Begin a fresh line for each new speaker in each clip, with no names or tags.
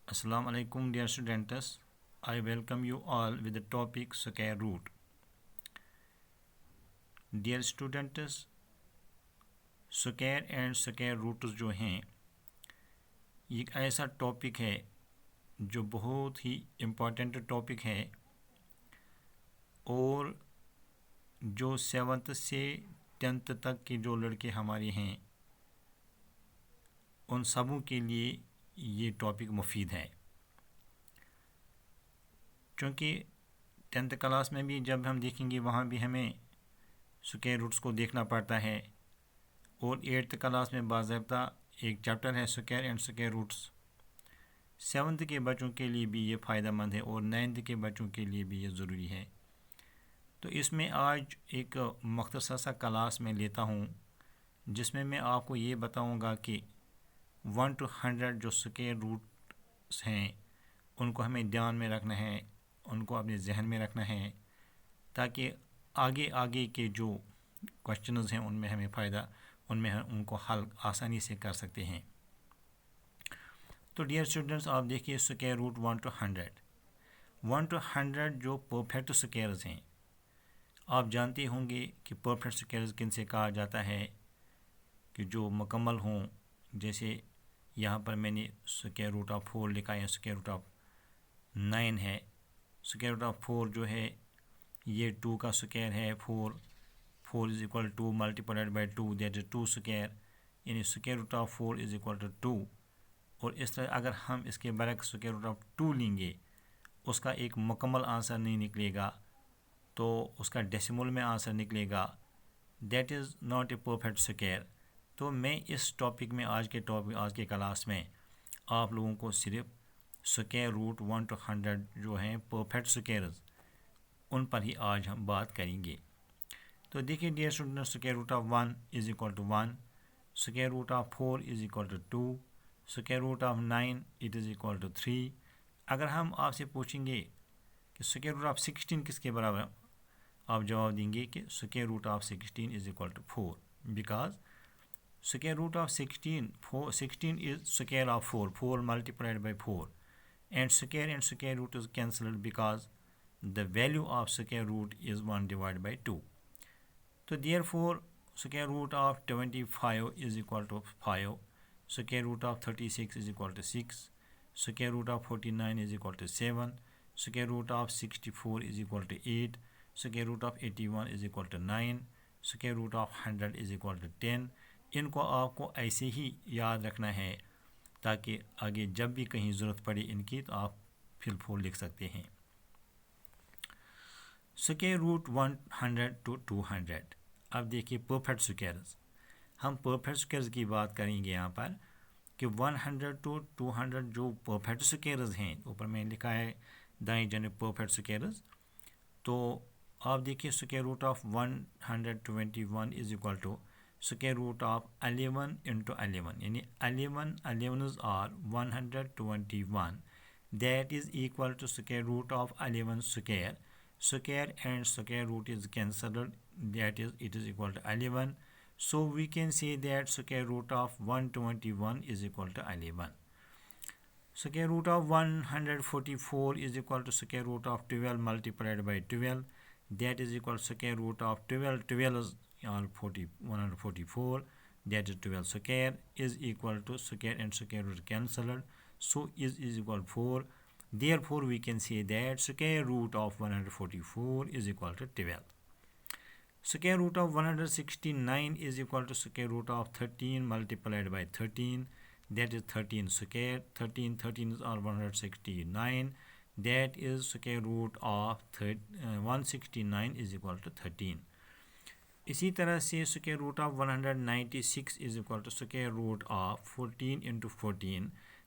Assalamu alaikum dear students. I welcome you all with the topic square root. Dear students, square and square roots जो हैं ये एक ऐसा topic है जो बहुत ही इम्पोर्टेंट टॉपिक है और जो 7th से 10th तक के जो लड़के हमारे हैं उन सबों के लिए ये टॉपिक मुफीद है, क्योंकि 10th क्लास में भी जब हम देखेंगे वहाँ भी हमें स्क्वायर रूट्स को देखना पड़ता है और 8th क्लास में बाज़ाब्ता एक चैप्टर है square and square roots. 7th के बच्चों के लिए भी ये फ़ायदेमंद है और 9th के बच्चों के लिए भी ये ज़रूरी है। तो इसमें आज एक मुख्तसर सा क्लास में लेता हूँ जिसमें मैं आपको ये बताऊँगा कि 1 to 100 जो स्क्वायर रूट्स हैं उनको हमें ध्यान में रखना है, उनको अपने जहन में रखना है ताकि आगे आगे के जो क्वेश्चंस हैं उनमें हमें फ़ायदा उनमें हम उनको हल आसानी से कर सकते हैं। तो डियर स्टूडेंट्स, आप देखिए स्क्वायर रूट 1 to 100 जो परफेक्ट स्क्वायर्स हैं, आप जानते होंगे कि परफेक्ट स्क्वायर्स किन से कहा जाता है कि जो मुकम्मल हों। जैसे यहाँ पर मैंने स्क्वायर रूट ऑफ 4 लिखा है, स्क्वायर रूट ऑफ 9 है। स्क्वायर रूट ऑफ 4 जो है ये 2 का स्क्वायर है, 4 is equal to multiplied by 2 that is 2 square, यानी square root of 4 is equal to 2। और इस तरह अगर हम इसके बरक्स स्क्वायर रूट ऑफ 2 लेंगे उसका एक मुकम्मल आंसर नहीं निकलेगा, तो उसका डेसिमल में आंसर निकलेगा, that is not a perfect square. तो मैं इस टॉपिक में आज के क्लास में आप लोगों को सिर्फ स्क्वायर रूट 1 to 100 जो हैं परफेक्ट स्क्वायर्स उन पर ही आज हम बात करेंगे। तो देखिए dear student, square root of 1 is equal to 1, square root of 4 is equal to 2, square root of 9 it is equal to 3। अगर हम आपसे पूछेंगे कि स्क्वायर रूट ऑफ 16 किसके बराबर है, आप जवाब देंगे कि square root of 16 is equal to 4, because square root of 16 is square of 4 multiplied by 4 and square root is cancelled because the value of square root is 1 divided by 2. So therefore square root of 25 is equal to 5, square root of 36 is equal to 6, square root of 49 is equal to 7, square root of 64 is equal to 8, square root of 81 is equal to 9, square root of 100 is equal to 10। इनको आपको ऐसे ही याद रखना है ताकि आगे जब भी कहीं ज़रूरत पड़े इनकी तो आप फिल फूल लिख सकते हैं। Square root 100 to 200। अब देखिए परफेक्ट स्क्वायर्स, हम परफेक्ट स्क्वायर्स की बात करेंगे यहाँ पर कि 100 to 200 जो परफेक्ट स्क्वायर्स हैं, ऊपर मैंने लिखा है दाएं जानिब परफेक्ट स्क्वायर्स। तो आप देखिए square root of 121 is equal to square root of 11 into 11, यानी 11s are 121, that is equal to square root of 11 square and square root is cancelled, that is it is equal to 11, so we can say that square root of 121 is equal to 11. Square root of 144 is equal to square root of 12 multiplied by 12, that is equal to square root of 12 or 144, that is 12 square is equal to square and square root cancelled, so is equal to 4. Therefore we can say that square root of 144 is equal to 12. Square root of 169 is equal to square root of 13 multiplied by 13, that is 13 square, 13 are 169, that is square root of 169 is equal to 13. इसी तरह से square root of 196 is equal to square root of 14 into 14,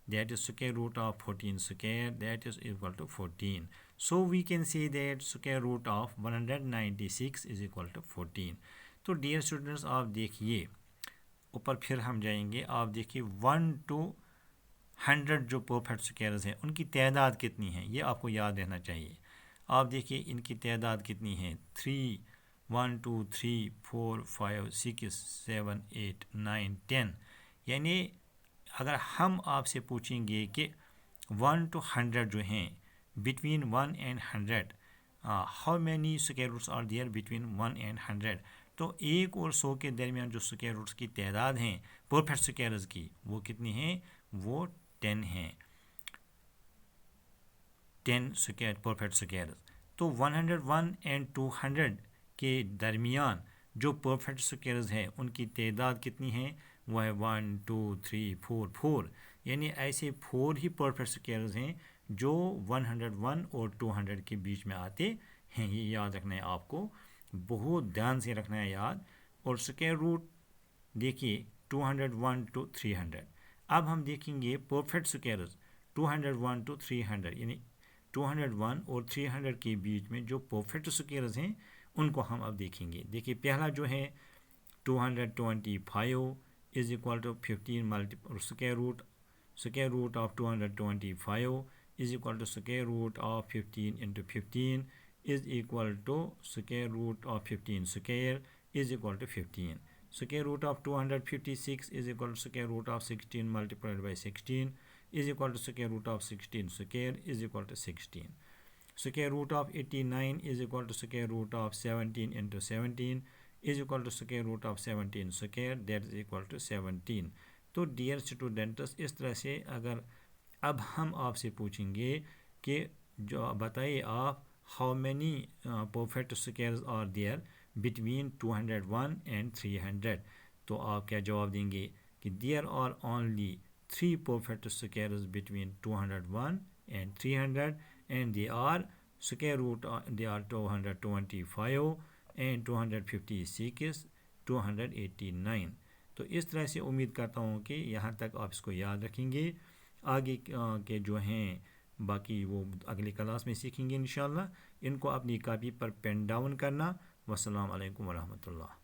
that is square root of 14 square, that is equal to 14। So we can say that square root of 196 is equal to 14। तो dear students, आप देखिए ऊपर फिर हम जाएंगे, आप देखिए 1 to 100 जो परफेक्ट स्क्वायर्स हैं उनकी तादाद कितनी है ये आपको याद रहना चाहिए। आप देखिए इनकी तादाद कितनी है, 3 1 2 3 4 5 6 7 8 9 10। यानी अगर हम आपसे पूछेंगे कि 1 to 100 जो हैं, between 1 and 100 how many square roots are there between 1 and 100। तो 1 और 100 के दरमियान जो स्क्वायर रूट्स की तादाद हैं परफेक्ट स्क्वायर्स की, वो कितनी हैं? वो 10 हैं, 10 स्क्वायर परफेक्ट स्क्वायर्स। तो 101 and 200 के दरमियान जो परफेक्ट स्क्वायर्स हैं उनकी तादाद कितनी है? वो है 1 2 3 4 4, यानी ऐसे 4 ही परफेक्ट स्क्वायर्स हैं जो 101 और 200 के बीच में आते हैं। ये याद रखना है आपको, बहुत ध्यान से रखना है याद। और स्क्वायर रूट देखिए 201 to 300। अब हम देखेंगे परफेक्ट स्क्वायर्स 201 to 300, यानी 201 और 300 के बीच में जो परफेक्ट स्क्वायर्स हैं उनको हम अब देखेंगे। देखिए पहला जो है 225 is equal to 15 multiple square root of 225 is equal to square root of 15 into 15 is equal to square root of 15 square is equal to 15। Square root of 256 is equal to square root of 16 multiplied by 16 is equal to square root of 16 square is equal to 16. Square root of 89 is equal to square root of 17 into 17 is equal to square root of 17 square, that is equal to 17. तो dear students, इस तरह से अगर अब हम आपसे पूछेंगे कि जो बताइए आप how many perfect squares are there between 201 and 300, तो आप क्या जवाब देंगे कि there are only 3 perfect squares between 201 and 300 and they are square root they are 225 and 256 289। तो इस तरह से उम्मीद करता हूँ कि यहाँ तक आप इसको याद रखेंगे। आगे के जो हैं बाकी वो अगली क्लास में सीखेंगे इंशाल्लाह। इनको अपनी कॉपी पर पेन डाउन करना। वस्सलाम अलैकुम वरहमतुल्लाह।